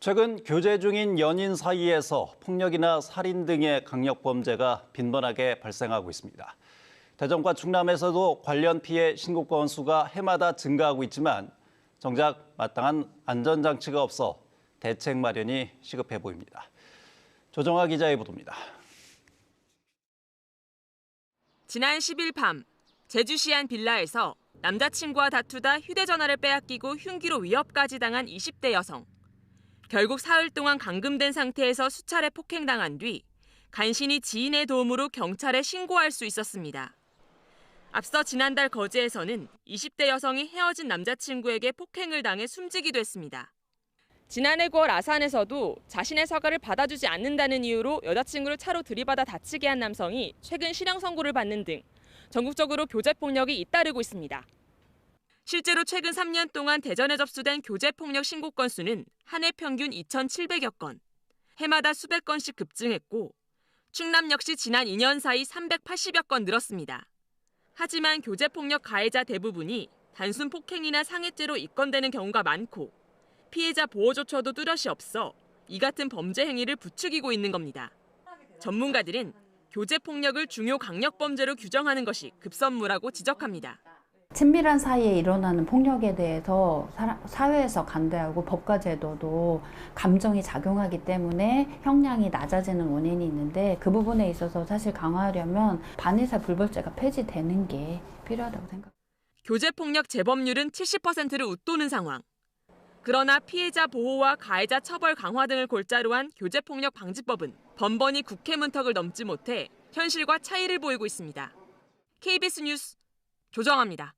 최근 교제 중인 연인 사이에서 폭력이나 살인 등의 강력범죄가 빈번하게 발생하고 있습니다. 대전과 충남에서도 관련 피해 신고 건수가 해마다 증가하고 있지만 정작 마땅한 안전장치가 없어 대책 마련이 시급해 보입니다. 조정아 기자의 보도입니다. 지난 10일 밤 제주시 한 빌라에서 남자친구와 다투다 휴대전화를 빼앗기고 흉기로 위협까지 당한 20대 여성. 결국 사흘 동안 감금된 상태에서 수차례 폭행당한 뒤 간신히 지인의 도움으로 경찰에 신고할 수 있었습니다. 앞서 지난달 거제에서는 20대 여성이 헤어진 남자친구에게 폭행을 당해 숨지기도 했습니다. 지난해 9월 아산에서도 자신의 사과를 받아주지 않는다는 이유로 여자친구를 차로 들이받아 다치게 한 남성이 최근 실형 선고를 받는 등 전국적으로 교제폭력이 잇따르고 있습니다. 실제로 최근 3년 동안 대전에 접수된 교제폭력 신고 건수는 한 해 평균 2,700여 건, 해마다 수백 건씩 급증했고 충남 역시 지난 2년 사이 380여 건 늘었습니다. 하지만 교제폭력 가해자 대부분이 단순 폭행이나 상해죄로 입건되는 경우가 많고 피해자 보호조처도 뚜렷이 없어 이 같은 범죄 행위를 부추기고 있는 겁니다. 전문가들은 교제폭력을 중요 강력범죄로 규정하는 것이 급선무라고 지적합니다. 친밀한 사이에 일어나는 폭력에 대해서 사회에서 간대하고 법과 제도도 감정이 작용하기 때문에 형량이 낮아지는 원인이 있는데 그 부분에 있어서 사실 강화하려면 반의사 불벌죄가 폐지되는 게 필요하다고 생각합니다. 교제폭력 재범률은 70%를 웃도는 상황. 그러나 피해자 보호와 가해자 처벌 강화 등을 골자로 한 교제폭력 방지법은 번번이 국회 문턱을 넘지 못해 현실과 차이를 보이고 있습니다. KBS 뉴스 조정아입니다.